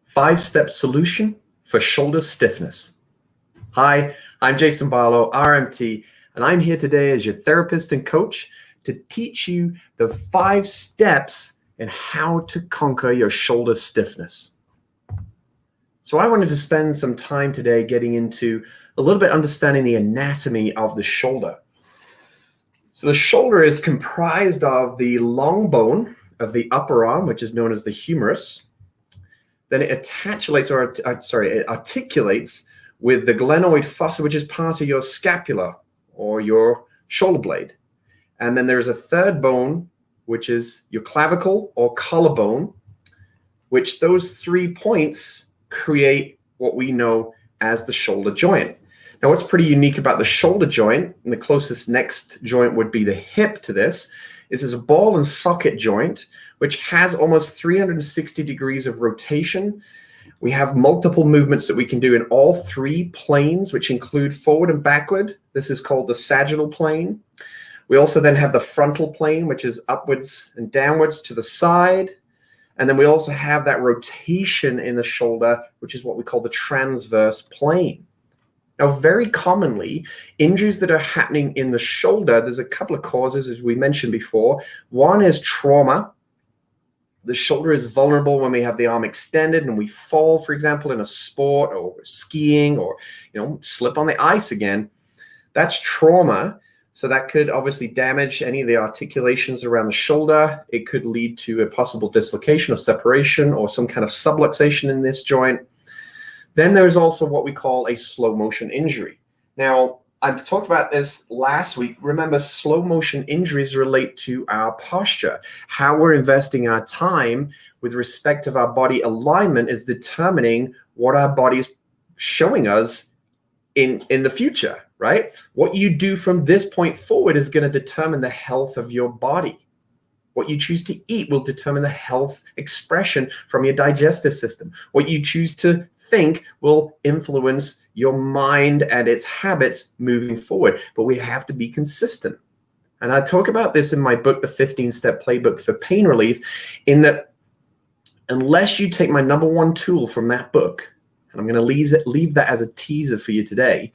5-step solution for shoulder stiffness. Hi, I'm Jason Barlow, RMT, and I'm here today as your therapist and coach to teach you the 5 steps in how to conquer your shoulder stiffness. So I wanted to spend some time today getting into a little bit understanding the anatomy of the shoulder. So the shoulder is comprised of the long bone of the upper arm, which is known as the humerus. Then it articulates with the glenoid fossa, which is part of your scapula or your shoulder blade. And then there's a third bone, which is your clavicle or collarbone, which those 3 points create what we know as the shoulder joint. Now, what's pretty unique about the shoulder joint, and the closest next joint would be the hip to this, is there's a ball and socket joint, which has almost 360 degrees of rotation. We have multiple movements that we can do in all 3 planes, which include forward and backward. This is called the sagittal plane. We also then have the frontal plane, which is upwards and downwards to the side. And then we also have that rotation in the shoulder, which is what we call the transverse plane. Now, very commonly, injuries that are happening in the shoulder, there's a couple of causes, as we mentioned before. One is trauma. The shoulder is vulnerable when we have the arm extended and we fall, for example, in a sport or skiing or, slip on the ice again. That's trauma. So that could obviously damage any of the articulations around the shoulder. It could lead to a possible dislocation or separation or some kind of subluxation in this joint. Then there's also what we call a slow motion injury. Now, I talked about this last week. Remember, slow motion injuries relate to our posture. How we're investing our time with respect of our body alignment is determining what our body is showing us in the future, right? What you do from this point forward is going to determine the health of your body. What you choose to eat will determine the health expression from your digestive system. What you choose to think will influence your mind and its habits moving forward. But we have to be consistent. And I talk about this in my book, The 15-Step Playbook for Pain Relief, in that unless you take my number 1 tool from that book, and I'm going to leave that as a teaser for you today,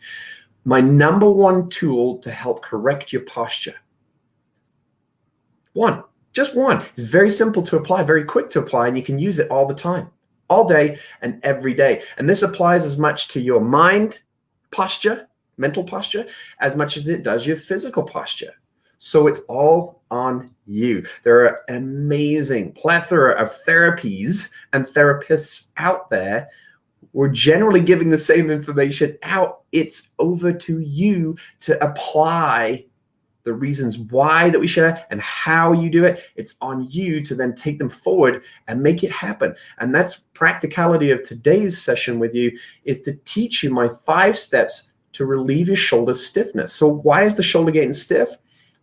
my number 1 tool to help correct your posture. Just one. It's very simple to apply, very quick to apply, and you can use it all the time, all day and every day. And this applies as much to your mind posture, mental posture, as much as it does your physical posture. So it's all on you. There are an amazing plethora of therapies and therapists out there. We're generally giving the same information out. It's over to you to apply the reasons why that we share and how you do it. It's on you to then take them forward and make it happen. And that's practicality of today's session with you, is to teach you my 5 steps to relieve your shoulder stiffness. So why is the shoulder getting stiff?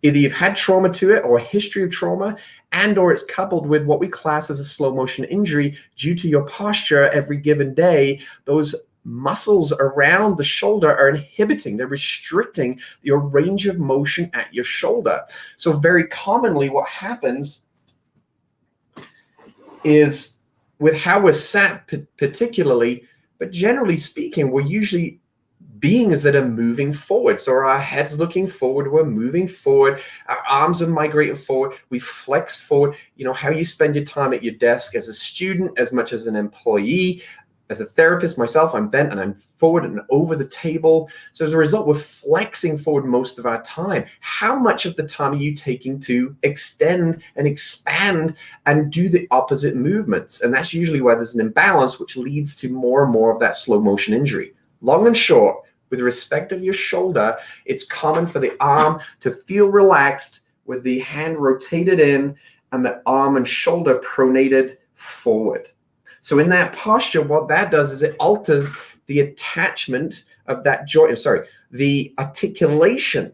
Either you've had trauma to it or a history of trauma, and or it's coupled with what we class as a slow motion injury due to your posture every given day. Those muscles around the shoulder are inhibiting, they're restricting your range of motion at your shoulder. So very commonly what happens is with how we're sat particularly, but generally speaking, we're usually beings that are moving forward. So our head's looking forward, we're moving forward, our arms are migrating forward, we flex forward. How you spend your time at your desk as a student, as much as an employee. As a therapist myself, I'm bent and I'm forward and over the table. So as a result, we're flexing forward most of our time. How much of the time are you taking to extend and expand and do the opposite movements? And that's usually where there's an imbalance, which leads to more and more of that slow motion injury. Long and short, with respect of your shoulder, it's common for the arm to feel relaxed with the hand rotated in and the arm and shoulder pronated forward. So in that posture, what that does is it alters the attachment of that joint, the articulation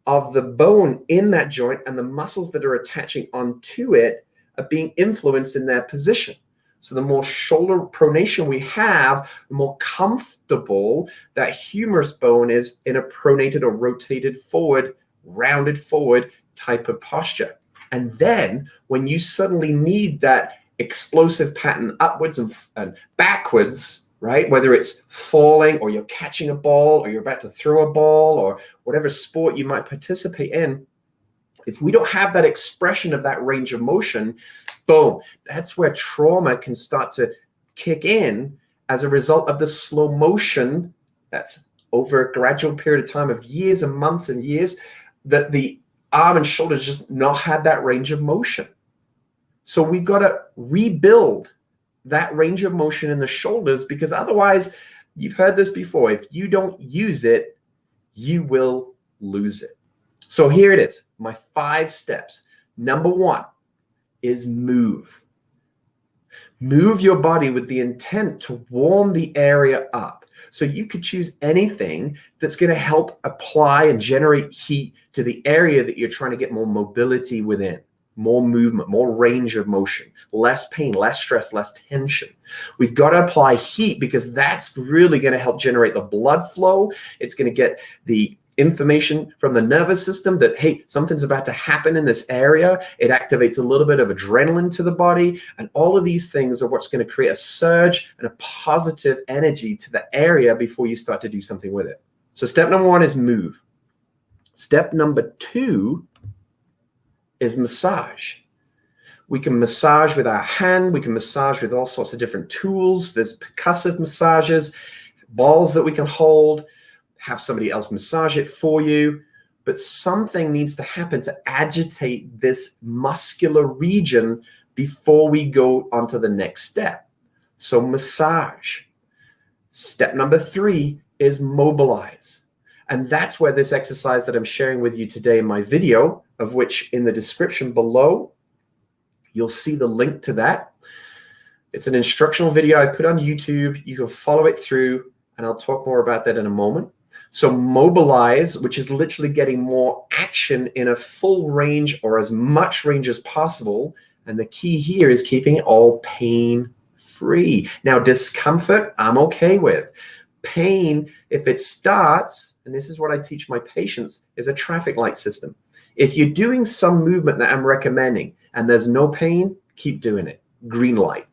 of the bone in that joint, and the muscles that are attaching onto it are being influenced in their position. So the more shoulder pronation we have, the more comfortable that humerus bone is in a pronated or rotated forward, rounded forward type of posture. And then when you suddenly need that explosive pattern upwards and backwards, right? Whether it's falling or you're catching a ball or you're about to throw a ball or whatever sport you might participate in, if we don't have that expression of that range of motion, boom, that's where trauma can start to kick in as a result of the slow motion that's over a gradual period of time of years and months and years that the arm and shoulders just not had that range of motion. So we've got to rebuild that range of motion in the shoulders, because otherwise, you've heard this before, if you don't use it, you will lose it. So here it is, my 5 steps. Number 1 is move. Move your body with the intent to warm the area up. So you could choose anything that's going to help apply and generate heat to the area that you're trying to get more mobility within, more movement, more range of motion, less pain, less stress, less tension. We've got to apply heat because that's really going to help generate the blood flow. It's going to get the information from the nervous system that, hey, something's about to happen in this area. It activates a little bit of adrenaline to the body. And all of these things are what's going to create a surge and a positive energy to the area before you start to do something with it. So step number 1 is move. Step number 2 is massage. We can massage with our hand. We can massage with all sorts of different tools. There's percussive massages, balls that we can hold, have somebody else massage it for you. But something needs to happen to agitate this muscular region before we go on to the next step. So massage. Step number 3 is mobilize. And that's where this exercise that I'm sharing with you today in my video, of which in the description below, you'll see the link to that. It's an instructional video I put on YouTube. You can follow it through, and I'll talk more about that in a moment. So mobilize, which is literally getting more action in a full range or as much range as possible. And the key here is keeping it all pain-free. Now, discomfort, I'm okay with. Pain, if it starts, and this is what I teach my patients, is a traffic light system. If you're doing some movement that I'm recommending and there's no pain, keep doing it. Green light.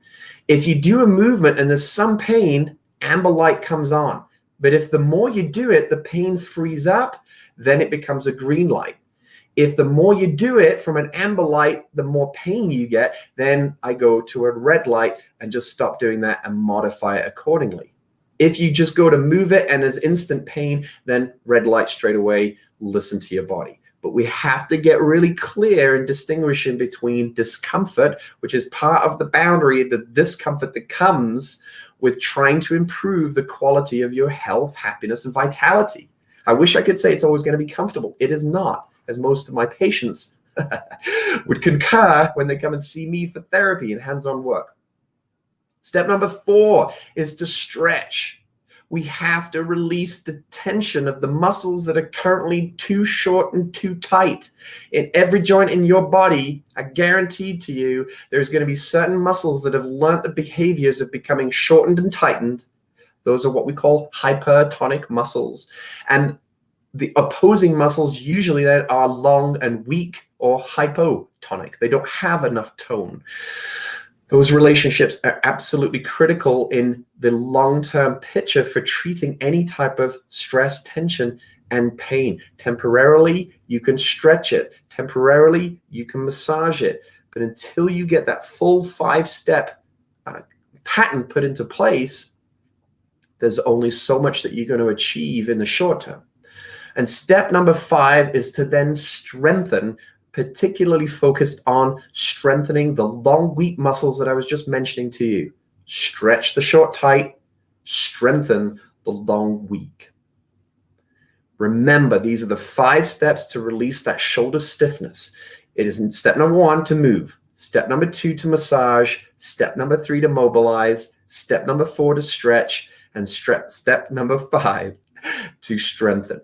If you do a movement and there's some pain, amber light comes on. But if the more you do it, the pain frees up, then it becomes a green light. If the more you do it from an amber light, the more pain you get, then I go to a red light and just stop doing that and modify it accordingly. If you just go to move it and there's instant pain, then red light straight away, listen to your body. But we have to get really clear in distinguishing between discomfort, which is part of the boundary, the discomfort that comes with trying to improve the quality of your health, happiness, and vitality. I wish I could say it's always going to be comfortable. It is not, as most of my patients would concur when they come and see me for therapy and hands-on work. Step number 4 is to stretch. We have to release the tension of the muscles that are currently too short and too tight. In every joint in your body, I guarantee to you, there's going to be certain muscles that have learned the behaviors of becoming shortened and tightened. Those are what we call hypertonic muscles. And the opposing muscles usually that are long and weak or hypotonic. They don't have enough tone. Those relationships are absolutely critical in the long-term picture for treating any type of stress, tension, and pain. Temporarily, you can stretch it. Temporarily, you can massage it. But until you get that full 5-step pattern put into place, there's only so much that you're going to achieve in the short term. And step number 5 is to then strengthen, particularly focused on strengthening the long, weak muscles that I was just mentioning to you. Stretch the short, tight, strengthen the long, weak. Remember, these are the 5 steps to release that shoulder stiffness. It is step number 1 to move, step number 2 to massage, step number 3 to mobilize, step number 4 to stretch, and step number 5 to strengthen.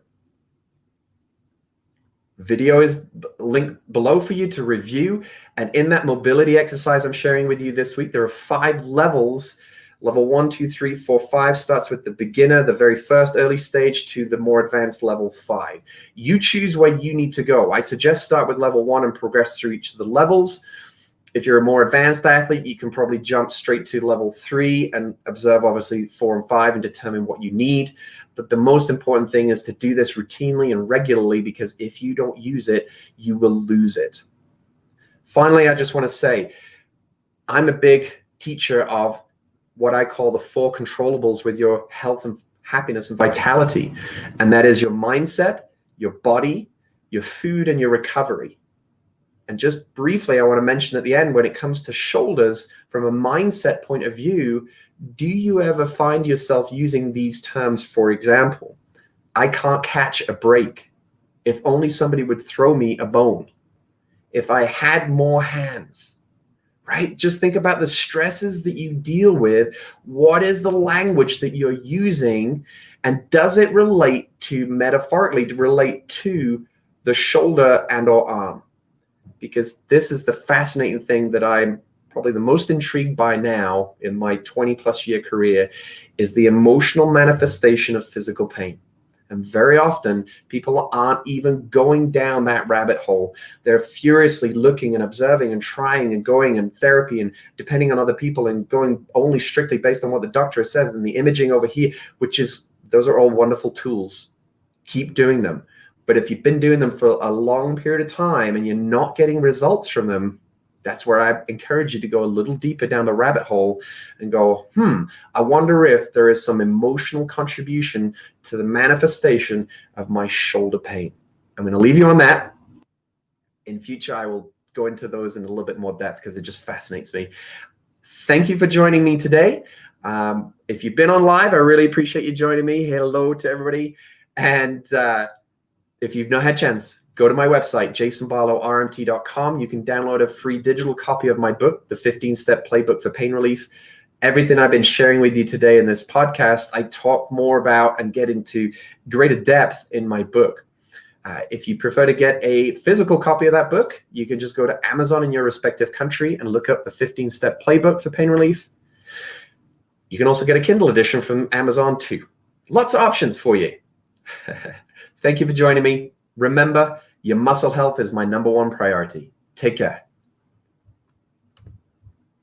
Video is linked below for you to review. And in that mobility exercise I'm sharing with you this week, there are 5 levels. Level 1, 2, 3, 4, 5 starts with the beginner, the very first early stage, to the more advanced level 5. You choose where you need to go. I suggest start with level 1 and progress through each of the levels. If you're a more advanced athlete, you can probably jump straight to level 3 and observe obviously 4 and 5 and determine what you need. But the most important thing is to do this routinely and regularly, because if you don't use it, you will lose it. Finally, I just want to say, I'm a big teacher of what I call the 4 controllables with your health and happiness and vitality. And that is your mindset, your body, your food, and your recovery. And just briefly, I want to mention at the end, when it comes to shoulders, from a mindset point of view, do you ever find yourself using these terms? For example, I can't catch a break. If only somebody would throw me a bone. If I had more hands, right? Just think about the stresses that you deal with. What is the language that you're using? And does it relate to, metaphorically, relate to the shoulder and or arm? Because this is the fascinating thing that I'm probably the most intrigued by now in my 20+ year career, is the emotional manifestation of physical pain. And very often people aren't even going down that rabbit hole. They're furiously looking and observing and trying and going and therapy and depending on other people and going only strictly based on what the doctor says and the imaging over here, those are all wonderful tools. Keep doing them. But if you've been doing them for a long period of time and you're not getting results from them, that's where I encourage you to go a little deeper down the rabbit hole and go, I wonder if there is some emotional contribution to the manifestation of my shoulder pain. I'm going to leave you on that. In future, I will go into those in a little bit more depth because it just fascinates me. Thank you for joining me today. If you've been on live, I really appreciate you joining me. Hello to everybody. And if you've not had a chance, go to my website, jasonbarlowrmt.com. You can download a free digital copy of my book, The 15-Step Playbook for Pain Relief. Everything I've been sharing with you today in this podcast, I talk more about and get into greater depth in my book. If you prefer to get a physical copy of that book, you can just go to Amazon in your respective country and look up The 15-Step Playbook for Pain Relief. You can also get a Kindle edition from Amazon too. Lots of options for you. Thank you for joining me. Remember, your muscle health is my #1 priority. Take care.